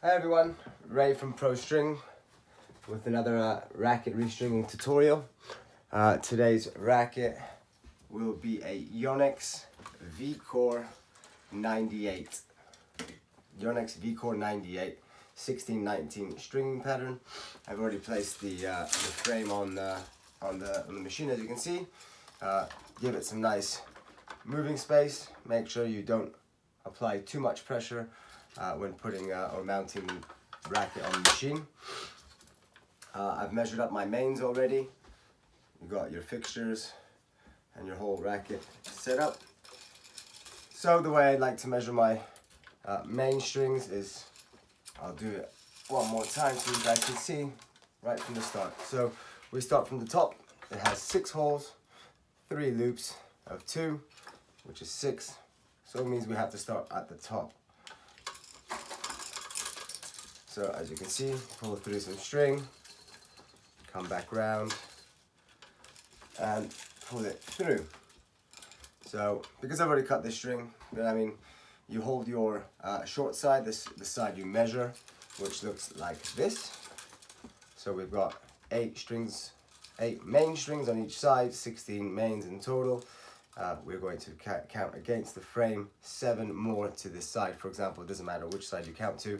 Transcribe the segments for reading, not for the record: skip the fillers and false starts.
Hi everyone, Ray from Pro String with another racket restringing tutorial. Today's racket will be a Yonex Vcore 98. Yonex Vcore 98 16-19 stringing pattern. I've already placed the frame on the machine, as you can see. Give it some nice moving space. Make sure you don't apply too much pressure when putting or mounting the racket on the machine. I've measured up my mains already. You got your fixtures and your whole racket set up. So the way I like to measure my main strings is, I'll do it one more time so you guys can see right from the start. So we start from the top. It has 6 holes, 3 loops of 2, which is 6. So it means we have to start at the top. So as you can see, pull through some string, come back round, and pull it through. So because I've already cut this string, you hold your short side, the side you measure, which looks like this. So we've got 8 main strings on each side, 16 mains in total. We're going to count against the frame 7 more to this side. For example, it doesn't matter which side you count to,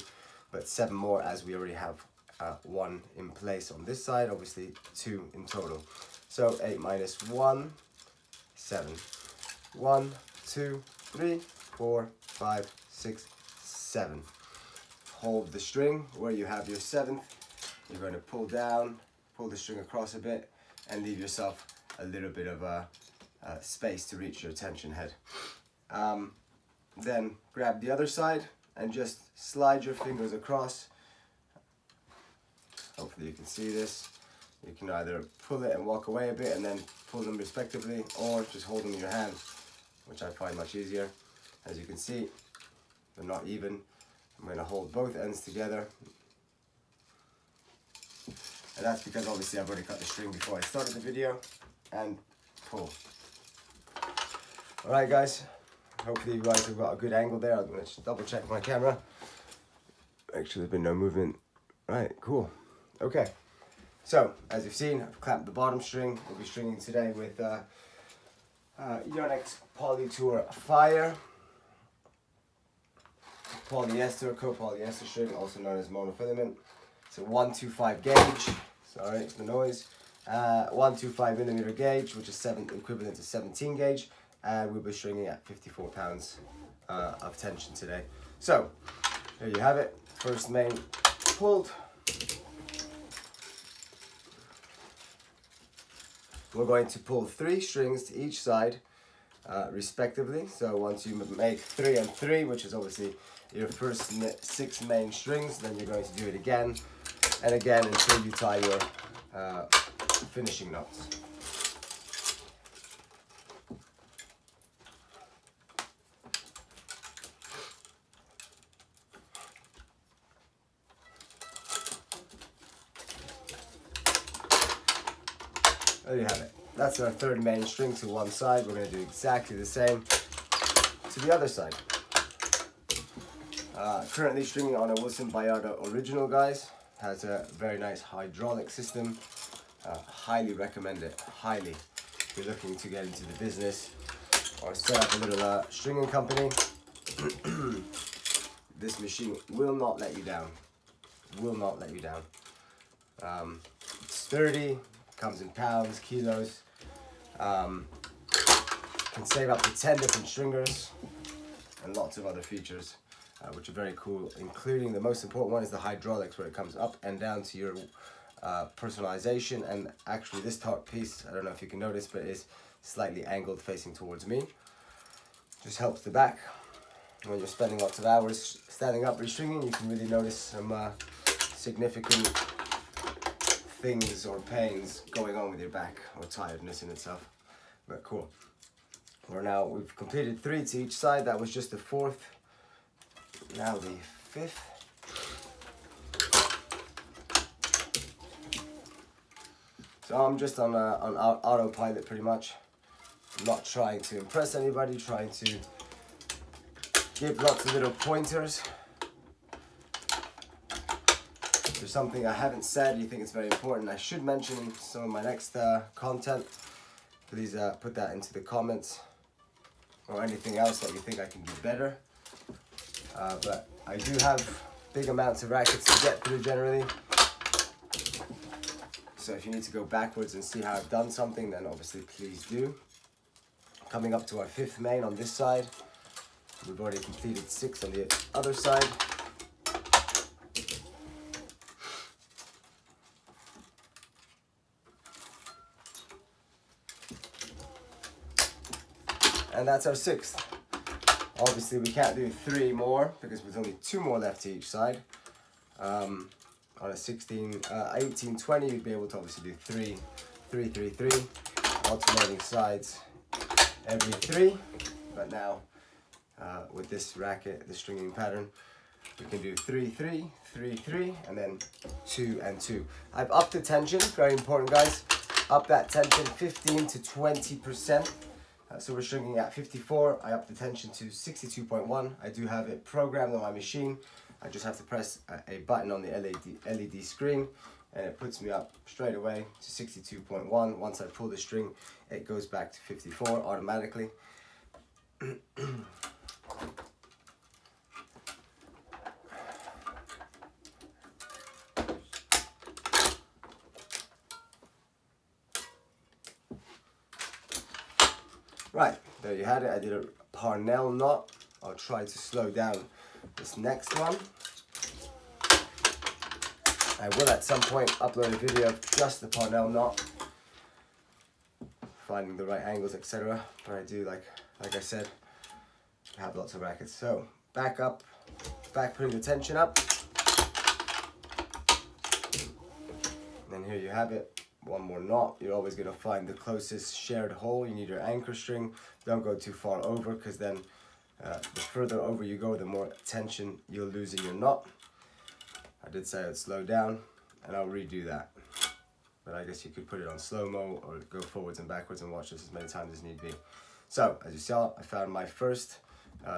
but 7 more, as we already have 1 in place on this side, obviously 2 in total. So 8 minus 1, 7. 1, 2, 3, 4, 5, 6, 7. Hold the string where you have your 7th. You're going to pull down, pull the string across a bit, and leave yourself a little bit of space to reach your tension head. Then grab the other side and just slide your fingers across. Hopefully you can see this. You can either pull it and walk away a bit and then pull them respectively, or just hold them in your hand, which I find much easier. As you can see, they're not even. I'm going to hold both ends together. And that's because obviously I've already cut the string before I started the video. And pull. Alright guys, hopefully you guys have got a good angle there. I'm going to just double check my camera. Make sure there's been no movement. Right, cool. Okay, so as you've seen, I've clamped the bottom string. We'll be stringing today with Yonex Tour Fire. Polyester, copolyester string, also known as monofilament. It's a 125 gauge. Sorry for the noise. 125mm gauge, which is equivalent to 17 gauge. And we'll be stringing at 54 pounds of tension today. So, there you have it. First main pulled. We're going to pull 3 strings to each side, respectively. So once you make 3 and 3, which is obviously your first 6 main strings, then you're going to do it again and again until you tie your finishing knots. There you have it. That's our 3rd main string to one side. We're going to do exactly the same to the other side. Currently stringing on a Wilson Bayardo original, guys. Has a very nice hydraulic system. Highly recommend it. Highly. If you're looking to get into the business or set up a little stringing company, this machine will not let you down. Will not let you down. It's sturdy. Comes in pounds, kilos. Can save up to 10 different stringers and lots of other features, which are very cool, including the most important one is the hydraulics, where it comes up and down to your personalization. And actually this top piece, I don't know if you can notice, but is slightly angled facing towards me. Just helps the back. When you're spending lots of hours standing up restringing, you can really notice some significant things or pains going on with your back, or tiredness in itself. But cool. We've completed 3 to each side. That was just the 4th. Now the 5th. So I'm just on autopilot pretty much. I'm not trying to impress anybody, trying to give lots of little pointers there's something I haven't said, you think it's very important, I should mention in some of my next content, please put that into the comments, or anything else that you think I can do better. But I do have big amounts of rackets to get through generally. So if you need to go backwards and see how I've done something, then obviously please do. Coming up to our 5th main on this side. We've already completed 6 on the other side. And that's our 6th. Obviously we can't do 3 more because there's only 2 more left to each side. On a 18, 20 you'd be able to obviously do 3, 3, 3, 3, alternating sides every 3. But now with this racket, the stringing pattern, we can do 3, 3, 3, 3, and then 2 and 2. I've upped the tension, very important guys. Up that tension 15 to 20%. So we're stringing at 54, I upped the tension to 62.1. I do have it programmed on my machine. I just have to press a button on the LED screen and it puts me up straight away to 62.1. Once I pull the string, it goes back to 54 automatically. Right, there you had it. I did a Parnell knot. I'll try to slow down this next one. I will at some point upload a video of just the Parnell knot, finding the right angles, etc. But I do, like I said, have lots of rackets. So back up, back putting the tension up. And then here you have it. One more knot. You're always going to find the closest shared hole. You need your anchor string. Don't go too far over, because then the further over you go, the more tension you'll lose in your knot. I did say I'd slow down, and I'll redo that. But I guess you could put it on slow-mo or go forwards and backwards and watch this as many times as need be. So, as you saw, I found my first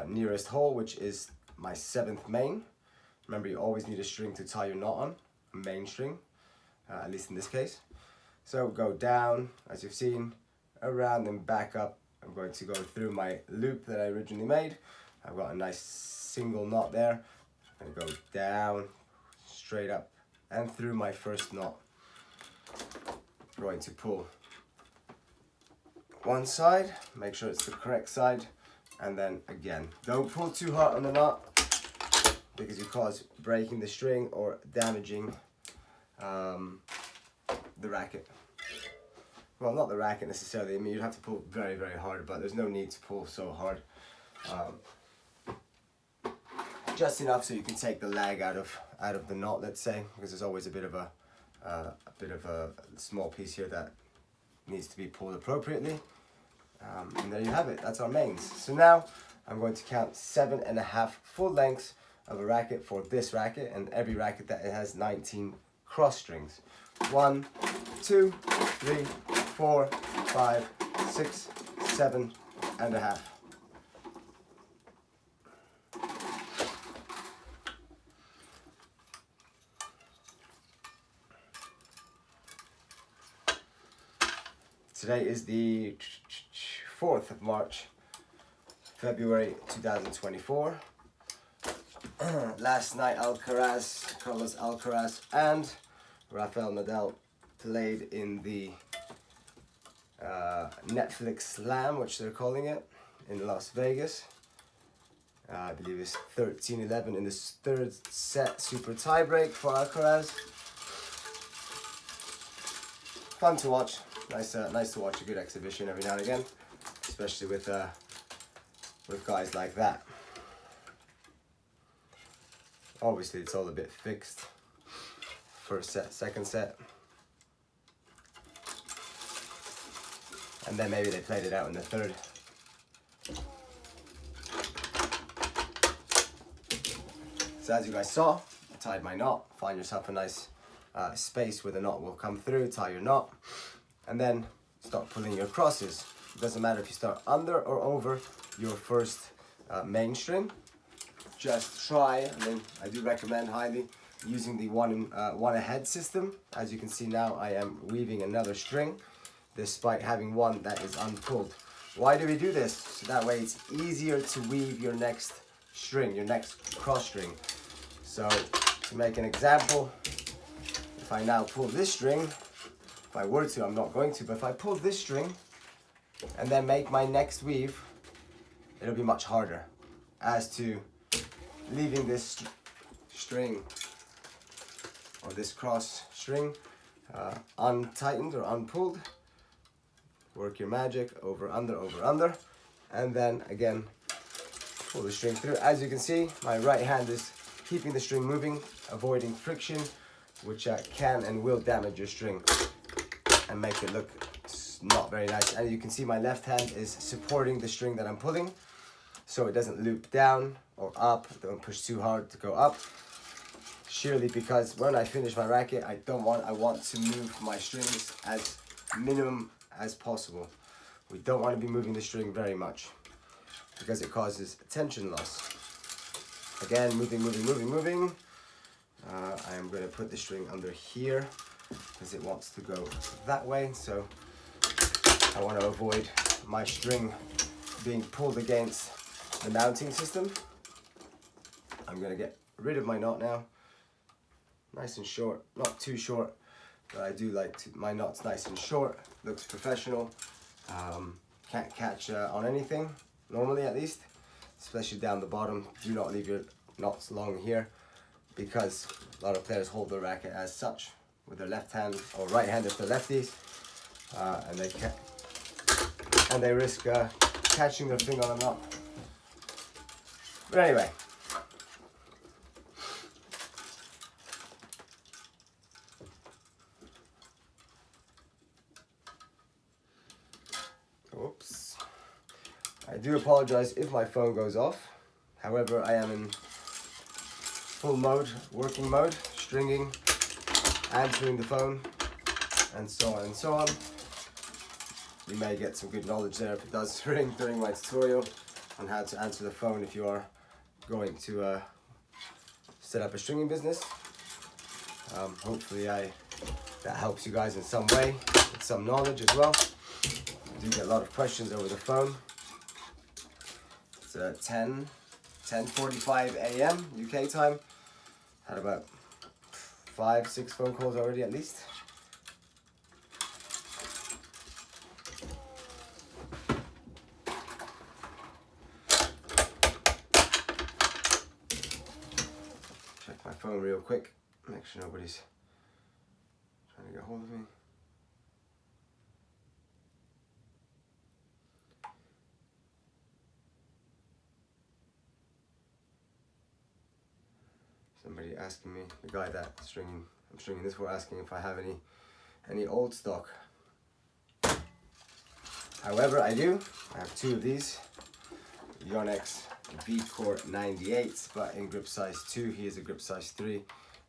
nearest hole, which is my 7th main. Remember, you always need a string to tie your knot on, a main string, at least in this case. So go down, as you've seen, around and back up. I'm going to go through my loop that I originally made. I've got a nice single knot there. I'm going to go down, straight up, and through my first knot. I'm going to pull one side, make sure it's the correct side, and then again. Don't pull too hard on the knot, because you cause breaking the string or damaging the racket. Well, not the racket necessarily. I mean, you'd have to pull very, very hard, but there's no need to pull so hard. Just enough so you can take the lag out of the knot, let's say, because there's always a bit of a small piece here that needs to be pulled appropriately. And there you have it. That's our mains. So now I'm going to count 7.5 full lengths of a racket for this racket, and every racket that it has 19 cross strings. 1, 2, 3, 4, 5, 6, 7.5. Today is the 4th of March, February 2024. Last night Carlos Alcaraz and Rafael Nadal played in the Netflix Slam, which they're calling it, in Las Vegas. I believe it's 13-11 in the 3rd set, super tiebreak for Alcaraz. Fun to watch. Nice to watch a good exhibition every now and again, especially with guys like that. Obviously, it's all a bit fixed. First set, second set, and then maybe they played it out in the 3rd. So as you guys saw, I tied my knot. Find yourself a nice space where the knot will come through. Tie your knot, and then start pulling your crosses. It doesn't matter if you start under or over your first main string. Just try, I mean, I do recommend highly using the one ahead system. As you can see now, I am weaving another string despite having one that is unpulled. Why do we do this? So that way it's easier to weave your next string, your next cross string. So to make an example, if I now pull this string, if I were to, I'm not going to, but if I pull this string and then make my next weave, it'll be much harder as to leaving this string or this cross string untightened or unpulled. Work your magic, over, under, and then again pull the string through. As you can see, my right hand is keeping the string moving, avoiding friction, which can and will damage your string and make it look not very nice. And you can see my left hand is supporting the string that I'm pulling, so it doesn't loop down or up. Don't push too hard to go up. Surely, because when I finish my racket, I want to move my strings as minimum as possible. We don't want to be moving the string very much because it causes tension loss. Again, moving. I am going to put the string under here because it wants to go that way. So I want to avoid my string being pulled against the mounting system. I'm going to get rid of my knot now. Nice and short, not too short, but I do like my knots nice and short. Looks professional. Can't catch on anything, normally at least, especially down the bottom. Do not leave your knots long here because a lot of players hold their racket as such with their left hand or right hand if they're lefties, and they risk catching their finger on a knot. But anyway. Oops. I do apologize if my phone goes off. However, I am in full mode, working mode, stringing, answering the phone, and so on and so on. You may get some good knowledge there if it does ring during my tutorial on how to answer the phone if you are going to set up a stringing business. Hopefully that helps you guys in some way, with some knowledge as well. I do get a lot of questions over the phone. It's 10:45 a.m. UK time. Had about 5-6 phone calls already at least. Check my phone real quick, make sure nobody's trying to get hold of me. Somebody asking me, the guy that I'm stringing this for, asking if I have any old stock. However, I do. I have 2 of these Yonex Vcore 98s, but in grip size 2. He is a grip size 3,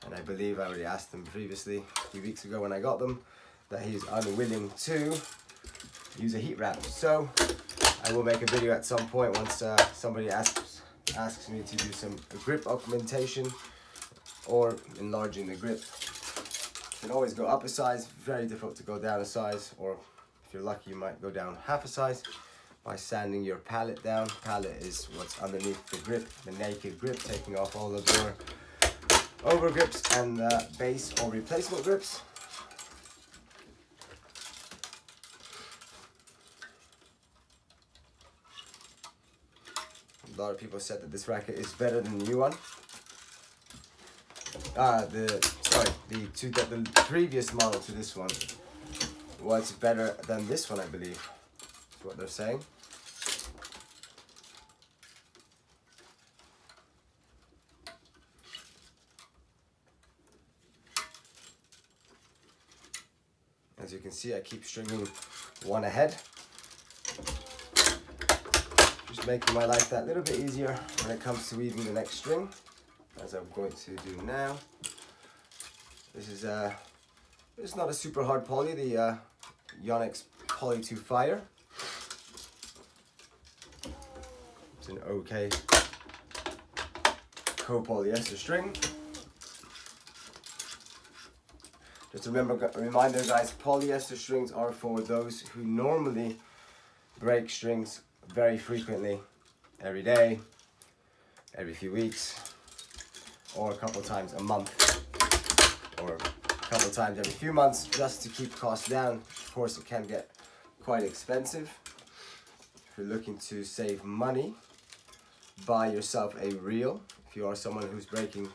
and I believe I already asked him previously a few weeks ago when I got them that he's unwilling to use a heat wrap. So I will make a video at some point once somebody asks me to do some grip augmentation or enlarging the grip. You can always go up a size, very difficult to go down a size, or if you're lucky you might go down half a size by sanding your pallet down. Pallet is what's underneath the grip, the naked grip, taking off all of your over grips and base or replacement grips. A lot of people said that this racket is better than the new one. The previous model to this one was better than this one, I believe. That's what they're saying. As you can see, I keep stringing one ahead. Just making my life that little bit easier when it comes to weaving the next string, as I'm going to do now. This is it's not a super hard poly, the Yonex Poly 2 Fire. It's an okay co-polyester string. Just a reminder guys, polyester strings are for those who normally break strings very frequently, every day, every few weeks, or a couple times a month, or a couple times every few months, just to keep costs down. Of course, it can get quite expensive. If you're looking to save money, buy yourself a reel. If you are someone who's breaking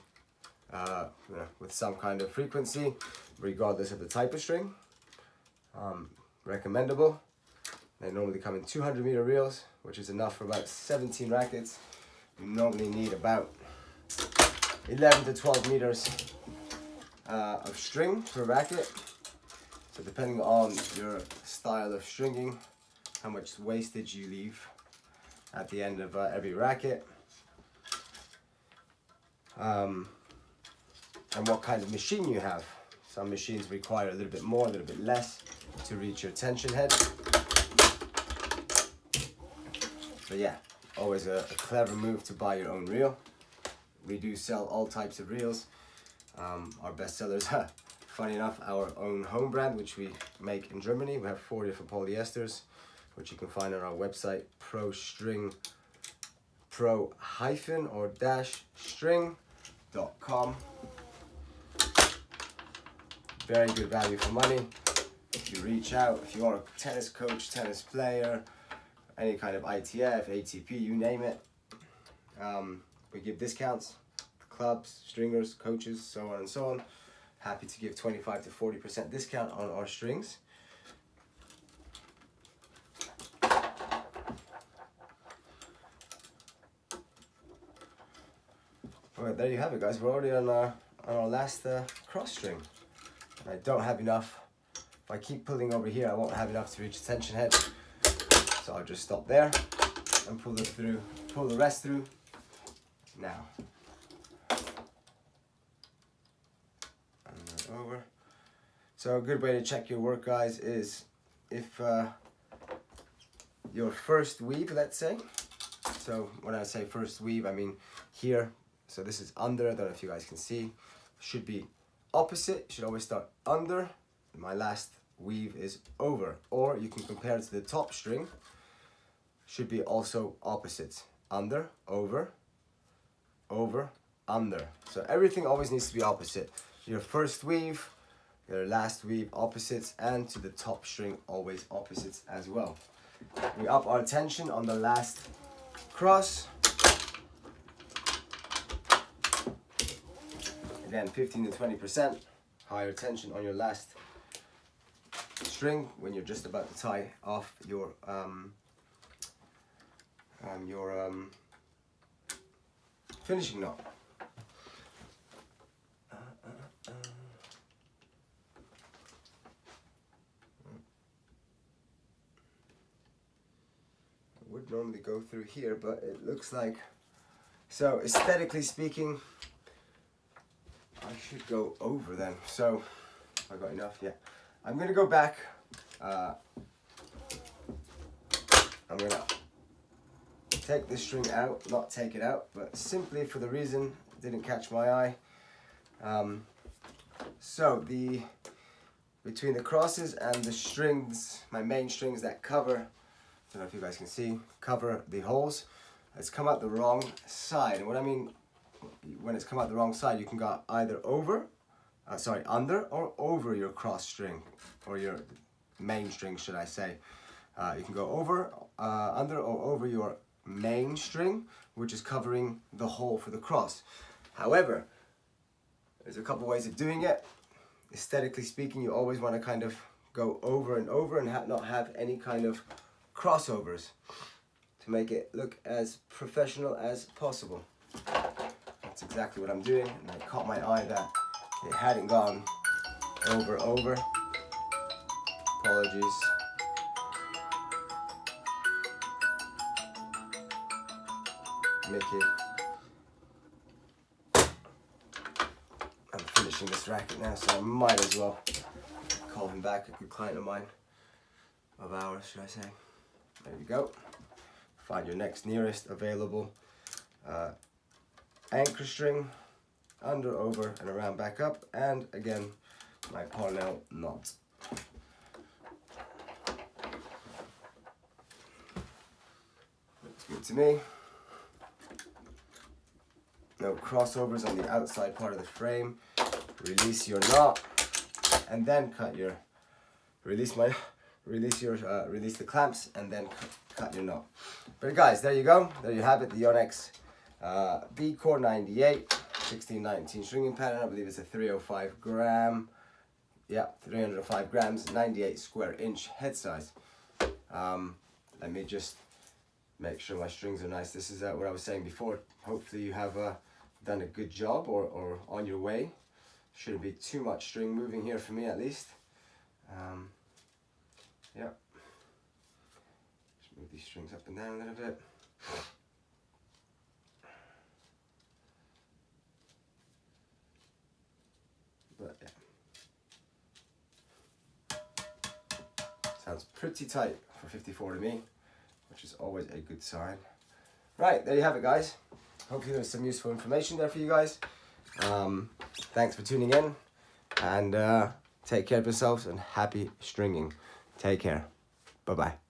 with some kind of frequency, regardless of the type of string, recommendable. They normally come in 200-meter reels, which is enough for about 17 rackets. You normally need about 11 to 12 meters of string per racket. So depending on your style of stringing, how much wastage you leave at the end of every racket, and what kind of machine you have. Some machines require a little bit more, a little bit less to reach your tension head. But yeah, always a clever move to buy your own reel. We do sell all types of reels. Our best sellers, funny enough, our own home brand, which we make in Germany. We have 4 different polyesters, which you can find on our website, pro-string.com. Very good value for money. If you reach out, if you are a tennis coach, tennis player, any kind of ITF, ATP, you name it, we give discounts. Clubs, stringers, coaches, so on and so on. Happy to give 25 to 40% discount on our strings. Alright, there you have it guys. We're already on our last cross string. I don't have enough. If I keep pulling over here, I won't have enough to reach the tension head. So I'll just stop there and pull the rest through now. And over. So a good way to check your work guys is if your first weave, let's say. So when I say first weave, I mean here. So this is under, I don't know if you guys can see. Should be opposite, should always start under. My last weave is over. Or you can compare it to the top string. Should be also opposite. Under, over, over, under. So everything always needs to be opposite. Your first weave, your last weave opposites, and to the top string always opposites as well. We up our tension on the last cross. Again, 15 to 20% higher tension on your last string when you're just about to tie off your finishing knot. I would normally go through here, but it looks like, so aesthetically speaking, I should go over then. So I got enough, yeah. I'm gonna go back. I'm gonna take this string out, not take it out, but simply for the reason it didn't catch my eye. So between the crosses and the strings, my main strings that cover, I don't know if you guys can see, cover the holes, it's come out the wrong side. And what I mean when it's come out the wrong side, you can go either under or over your cross string, or your main string, should I say. You can go over, under or over your main string, which is covering the hole for the cross. However, there's a couple ways of doing it. Aesthetically speaking, you always want to kind of go over and over and not have any kind of crossovers to make it look as professional as possible. That's exactly what I'm doing, and I caught my eye that it hadn't gone over. Apologies. Mickey. I'm finishing this racket now, so I might as well call him back, a good client of mine, of ours, should I say. There you go. Find your next nearest available anchor string, under, over, and around, back up, and again, my parallel knot. Looks good to me. No crossovers on the outside part of the frame. Release your knot, and then cut your, release the clamps, and then cut your knot. But guys, there you go. There you have it, the Yonex Vcore 98, 1619 stringing pattern. I believe it's a 305 gram. Yeah, 305 grams, 98 square inch head size. Let me just make sure my strings are nice. This is what I was saying before. Hopefully you have done a good job or on your way. Shouldn't be too much string moving here for me, at least. Yeah. Just move these strings up and down a little bit. But yeah. Sounds pretty tight for 54 to me, which is always a good sign. Right, there you have it, guys. Hopefully there's some useful information there for you guys. Thanks for tuning in, and take care of yourselves, and happy stringing. Take care. Bye-bye.